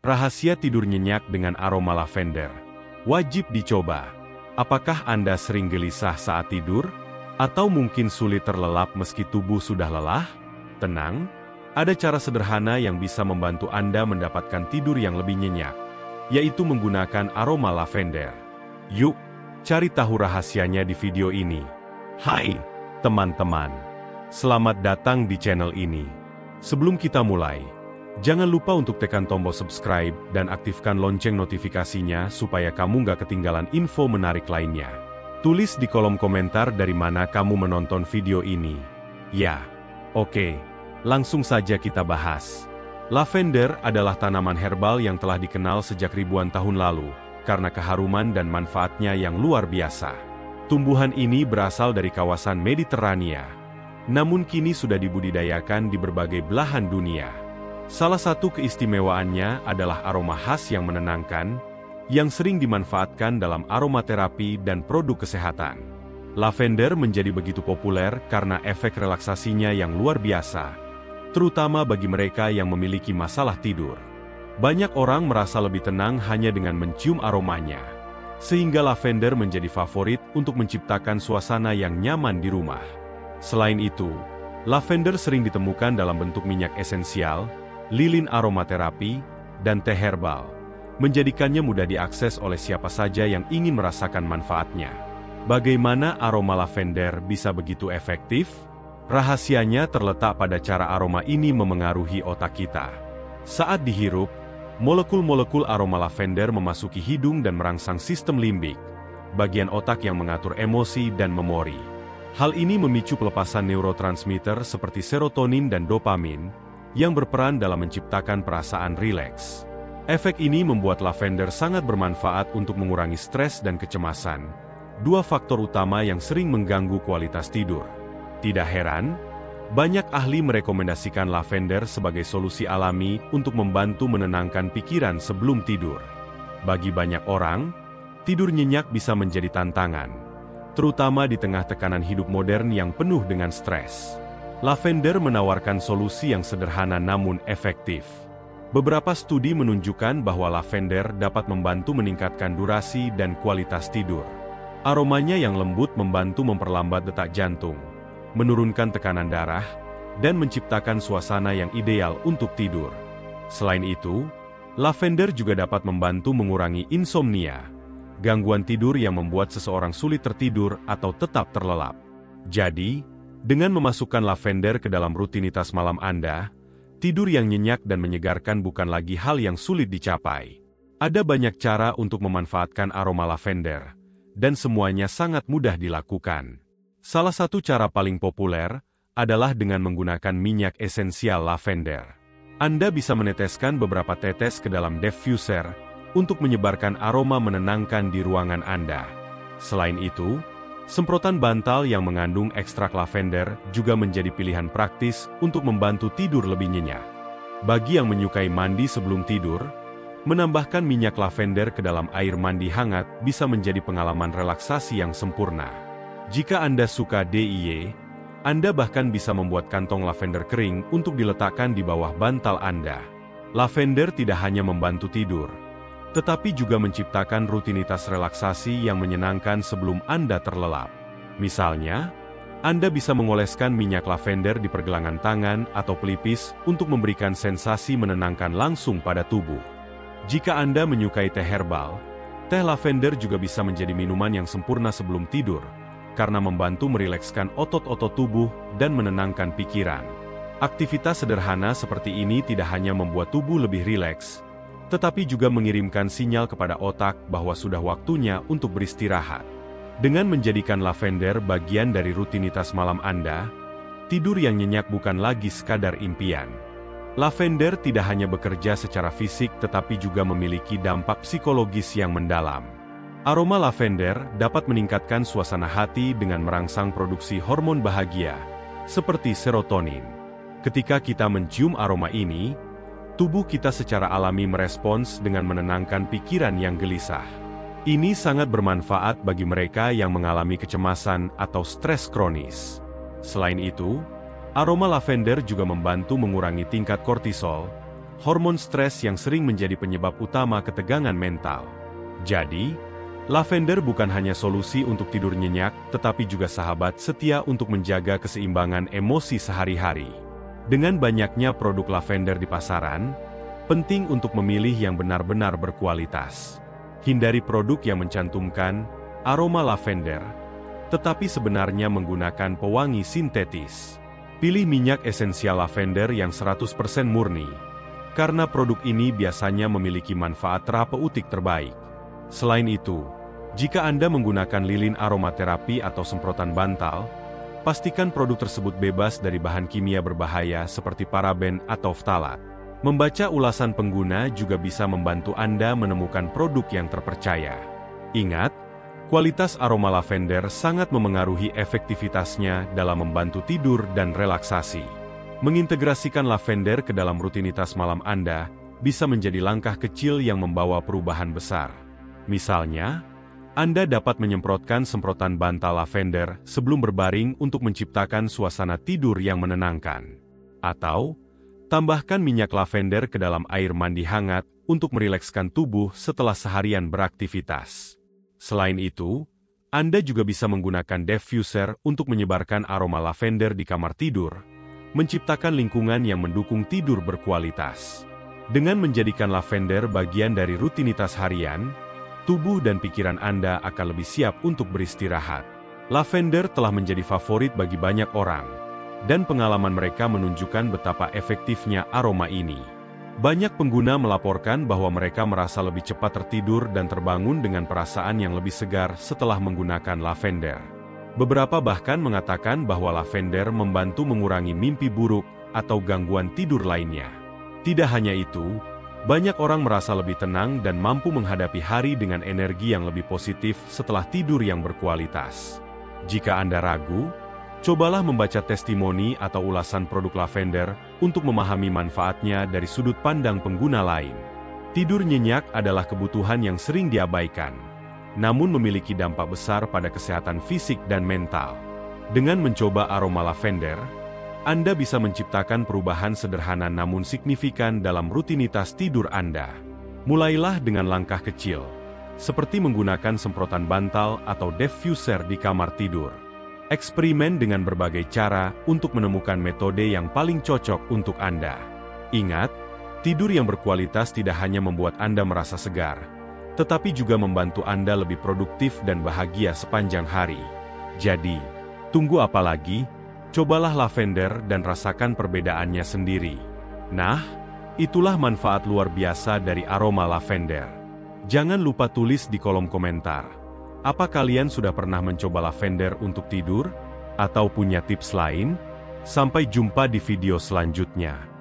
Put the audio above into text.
Rahasia tidur nyenyak dengan aroma lavender. Wajib dicoba. Apakah Anda sering gelisah saat tidur? Atau mungkin sulit terlelap meski tubuh sudah lelah? Tenang, ada cara sederhana yang bisa membantu Anda mendapatkan tidur yang lebih nyenyak, yaitu menggunakan aroma lavender. Yuk, cari tahu rahasianya di video ini. Hai, teman-teman. Selamat datang di channel ini. Sebelum kita mulai, jangan lupa untuk tekan tombol subscribe dan aktifkan lonceng notifikasinya supaya kamu nggak ketinggalan info menarik lainnya. Tulis di kolom komentar dari mana kamu menonton video ini. Ya, oke, langsung saja kita bahas. Lavender adalah tanaman herbal yang telah dikenal sejak ribuan tahun lalu, karena keharuman dan manfaatnya yang luar biasa. Tumbuhan ini berasal dari kawasan Mediterania, namun kini sudah dibudidayakan di berbagai belahan dunia. Salah satu keistimewaannya adalah aroma khas yang menenangkan, yang sering dimanfaatkan dalam aromaterapi dan produk kesehatan. Lavender menjadi begitu populer karena efek relaksasinya yang luar biasa, terutama bagi mereka yang memiliki masalah tidur. Banyak orang merasa lebih tenang hanya dengan mencium aromanya, sehingga lavender menjadi favorit untuk menciptakan suasana yang nyaman di rumah. Selain itu, lavender sering ditemukan dalam bentuk minyak esensial, lilin aromaterapi, dan teh herbal, menjadikannya mudah diakses oleh siapa saja yang ingin merasakan manfaatnya. Bagaimana aroma lavender bisa begitu efektif? Rahasianya terletak pada cara aroma ini memengaruhi otak kita. Saat dihirup, molekul-molekul aroma lavender memasuki hidung dan merangsang sistem limbik, bagian otak yang mengatur emosi dan memori. Hal ini memicu pelepasan neurotransmitter seperti serotonin dan dopamin, yang berperan dalam menciptakan perasaan rileks. Efek ini membuat lavender sangat bermanfaat untuk mengurangi stres dan kecemasan, dua faktor utama yang sering mengganggu kualitas tidur. Tidak heran, banyak ahli merekomendasikan lavender sebagai solusi alami untuk membantu menenangkan pikiran sebelum tidur. Bagi banyak orang, tidur nyenyak bisa menjadi tantangan, terutama di tengah tekanan hidup modern yang penuh dengan stres. Lavender menawarkan solusi yang sederhana namun efektif. Beberapa studi menunjukkan bahwa lavender dapat membantu meningkatkan durasi dan kualitas tidur. Aromanya yang lembut membantu memperlambat detak jantung, menurunkan tekanan darah, dan menciptakan suasana yang ideal untuk tidur. Selain itu, lavender juga dapat membantu mengurangi insomnia, gangguan tidur yang membuat seseorang sulit tertidur atau tetap terlelap. Jadi, dengan memasukkan lavender ke dalam rutinitas malam Anda, tidur yang nyenyak dan menyegarkan bukan lagi hal yang sulit dicapai. Ada banyak cara untuk memanfaatkan aroma lavender, dan semuanya sangat mudah dilakukan. Salah satu cara paling populer adalah dengan menggunakan minyak esensial lavender. Anda bisa meneteskan beberapa tetes ke dalam diffuser untuk menyebarkan aroma menenangkan di ruangan Anda. Selain itu, semprotan bantal yang mengandung ekstrak lavender juga menjadi pilihan praktis untuk membantu tidur lebih nyenyak. Bagi yang menyukai mandi sebelum tidur, menambahkan minyak lavender ke dalam air mandi hangat bisa menjadi pengalaman relaksasi yang sempurna. Jika Anda suka DIY, Anda bahkan bisa membuat kantong lavender kering untuk diletakkan di bawah bantal Anda. Lavender tidak hanya membantu tidur, tetapi juga menciptakan rutinitas relaksasi yang menyenangkan sebelum Anda terlelap. Misalnya, Anda bisa mengoleskan minyak lavender di pergelangan tangan atau pelipis untuk memberikan sensasi menenangkan langsung pada tubuh. Jika Anda menyukai teh herbal, teh lavender juga bisa menjadi minuman yang sempurna sebelum tidur, karena membantu merilekskan otot-otot tubuh dan menenangkan pikiran. Aktivitas sederhana seperti ini tidak hanya membuat tubuh lebih rileks, tetapi juga mengirimkan sinyal kepada otak bahwa sudah waktunya untuk beristirahat. Dengan menjadikan lavender bagian dari rutinitas malam Anda, tidur yang nyenyak bukan lagi sekadar impian. Lavender tidak hanya bekerja secara fisik tetapi juga memiliki dampak psikologis yang mendalam. Aroma lavender dapat meningkatkan suasana hati dengan merangsang produksi hormon bahagia, seperti serotonin. Ketika kita mencium aroma ini, tubuh kita secara alami merespons dengan menenangkan pikiran yang gelisah. Ini sangat bermanfaat bagi mereka yang mengalami kecemasan atau stres kronis. Selain itu, aroma lavender juga membantu mengurangi tingkat kortisol, hormon stres yang sering menjadi penyebab utama ketegangan mental. Jadi, lavender bukan hanya solusi untuk tidur nyenyak, tetapi juga sahabat setia untuk menjaga keseimbangan emosi sehari-hari. Dengan banyaknya produk lavender di pasaran, penting untuk memilih yang benar-benar berkualitas. Hindari produk yang mencantumkan aroma lavender, tetapi sebenarnya menggunakan pewangi sintetis. Pilih minyak esensial lavender yang 100% murni, karena produk ini biasanya memiliki manfaat terapeutik terbaik. Selain itu, jika Anda menggunakan lilin aromaterapi atau semprotan bantal, pastikan produk tersebut bebas dari bahan kimia berbahaya seperti paraben atau ftalat. Membaca ulasan pengguna juga bisa membantu Anda menemukan produk yang terpercaya. Ingat, kualitas aroma lavender sangat memengaruhi efektivitasnya dalam membantu tidur dan relaksasi. Mengintegrasikan lavender ke dalam rutinitas malam Anda bisa menjadi langkah kecil yang membawa perubahan besar. Misalnya, Anda dapat menyemprotkan semprotan bantal lavender sebelum berbaring untuk menciptakan suasana tidur yang menenangkan. Atau, tambahkan minyak lavender ke dalam air mandi hangat untuk merilekskan tubuh setelah seharian beraktivitas. Selain itu, Anda juga bisa menggunakan diffuser untuk menyebarkan aroma lavender di kamar tidur, menciptakan lingkungan yang mendukung tidur berkualitas. Dengan menjadikan lavender bagian dari rutinitas harian, tubuh dan pikiran Anda akan lebih siap untuk beristirahat. Lavender telah menjadi favorit bagi banyak orang, dan pengalaman mereka menunjukkan betapa efektifnya aroma ini. Banyak pengguna melaporkan bahwa mereka merasa lebih cepat tertidur dan terbangun dengan perasaan yang lebih segar setelah menggunakan lavender. Beberapa bahkan mengatakan bahwa lavender membantu mengurangi mimpi buruk atau gangguan tidur lainnya. Tidak hanya itu, banyak orang merasa lebih tenang dan mampu menghadapi hari dengan energi yang lebih positif setelah tidur yang berkualitas. Jika Anda ragu, cobalah membaca testimoni atau ulasan produk lavender untuk memahami manfaatnya dari sudut pandang pengguna lain. Tidur nyenyak adalah kebutuhan yang sering diabaikan, namun memiliki dampak besar pada kesehatan fisik dan mental. Dengan mencoba aroma lavender, Anda bisa menciptakan perubahan sederhana namun signifikan dalam rutinitas tidur Anda. Mulailah dengan langkah kecil, seperti menggunakan semprotan bantal atau diffuser di kamar tidur. Eksperimen dengan berbagai cara untuk menemukan metode yang paling cocok untuk Anda. Ingat, tidur yang berkualitas tidak hanya membuat Anda merasa segar, tetapi juga membantu Anda lebih produktif dan bahagia sepanjang hari. Jadi, tunggu apa lagi? Cobalah lavender dan rasakan perbedaannya sendiri. Nah, itulah manfaat luar biasa dari aroma lavender. Jangan lupa tulis di kolom komentar. Apa kalian sudah pernah mencoba lavender untuk tidur? Atau punya tips lain? Sampai jumpa di video selanjutnya.